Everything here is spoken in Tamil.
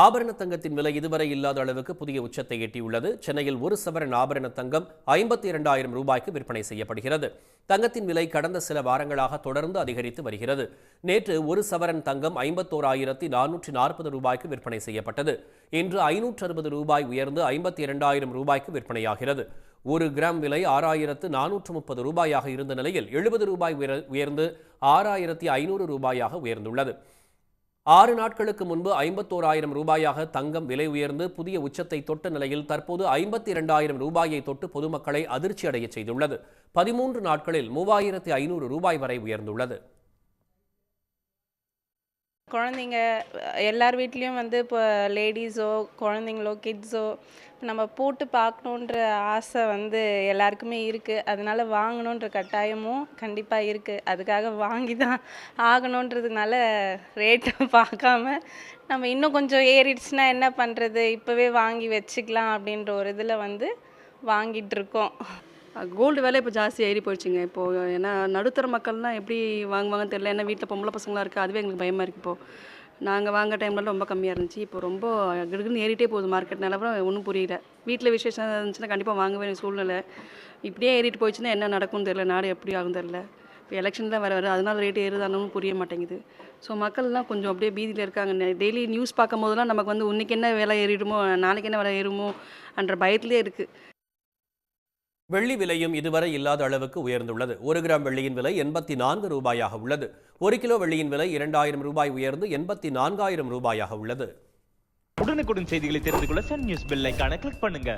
ஆபரண தங்கத்தின் விலை இதுவரை இல்லாத அளவுக்கு புதிய உச்சத்தை எட்டியுள்ளது. சென்னையில் ஒரு சவரன் ஆபரண தங்கம் 52,000 ரூபாய்க்கு விற்பனை செய்யப்படுகிறது. தங்கத்தின் விலை கடந்த சில வாரங்களாக தொடர்ந்து அதிகரித்து வருகிறது. நேற்று ஒரு சவரன் தங்கம் 51,440 ரூபாய்க்கு விற்பனை செய்யப்பட்டது. இன்று 560 ரூபாய் உயர்ந்து 52,000 ரூபாய்க்கு விற்பனையாகிறது. ஒரு கிராம் விலை 6,430 ரூபாயாக இருந்த நிலையில் 70 ரூபாய் உயர்ந்து 6,500 ரூபாயாக உயர்ந்துள்ளது. 6 நாட்களுக்கு முன்பு 51,000 ரூபாயாக தங்கம் விலை உயர்ந்து புதிய உச்சத்தை தொட்ட நிலையில் தற்போது 52,000 ரூபாயை தொட்டு பொதுமக்களை அதிர்ச்சி அடைய செய்துள்ளது. 13 நாட்களில் 3,500 ரூபாய் வரை உயர்ந்துள்ளது. குழந்தைங்க எல்லார் வீட்லேயும் இப்போ லேடிஸோ குழந்தைங்களோ கிட்ஸோ நம்ம போட்டு பார்க்கணுன்ற ஆசை எல்லாருக்குமே இருக்குது. அதனால வாங்கணுன்ற கட்டாயமும் கண்டிப்பாக இருக்குது. அதுக்காக வாங்கி தான் ஆகணுன்றதுனால ரேட்டை பார்க்காம நம்ம இன்னும் கொஞ்சம் ஏறிடுச்சுன்னா என்ன பண்ணுறது, இப்போவே வாங்கி வச்சுக்கலாம் அப்படின்ற ஒரு இதில் வாங்கிட்டுருக்கோம். கோல்டு விலை இப்போ ஜாஸ்தி ஏறி போயிடுச்சுங்க. இப்போது ஏன்னா நடுத்தர மக்கள்லாம் எப்படி வாங்குவாங்கன்னு தெரியல. ஏன்னா வீட்டில் பொம்பளை பசங்களாம் இருக்குது, அதுவே எங்களுக்கு பயமாக இருக்குது. இப்போது நாங்கள் வாங்க டைம்லாம் ரொம்ப கம்மியாக இருந்துச்சு. இப்போ ரொம்ப கிடுக்குன்னு ஏறிட்டே போகுது மார்க்கெட். நிலவரம் ஒன்றும் புரியல. வீட்டில் விசேஷம் இருந்துச்சுன்னா கண்டிப்பாக வாங்க வேண்டிய சூழ்நிலை. இப்படியே ஏறிட்டு போயிடுச்சுன்னா என்ன நடக்கும்னு தெரியல, நாடு எப்படி ஆகும் தெரியல. இப்போ எலெக்ஷன் தான் வர அதனால ரேட்டு ஏறுதானும் புரிய மாட்டேங்குது. ஸோ மக்கள்லாம் கொஞ்சம் அப்படியே பீதியில் இருக்காங்க. டெய்லி நியூஸ் பார்க்கும் போதெல்லாம் நமக்கு இன்றைக்கி என்ன விலை ஏறிடுமோ நாளைக்கு என்ன விலை ஏறுமோ என்ற பயத்திலே இருக்குது. வெள்ளி விலையும் இதுவரை இல்லாத அளவுக்கு உயர்ந்துள்ளது. 1 கிராம் வெள்ளியின் விலை 84 ரூபாயாக உள்ளது. 1 கிலோ வெள்ளியின் விலை 2,000 ரூபாய் உயர்ந்து 84,000 ரூபாயாக உள்ளது. உடனுக்குடன் செய்திகளை தெரிந்து கொள்ள சன் நியூஸ் பெல் ஐகானை கிளிக் பண்ணுங்க.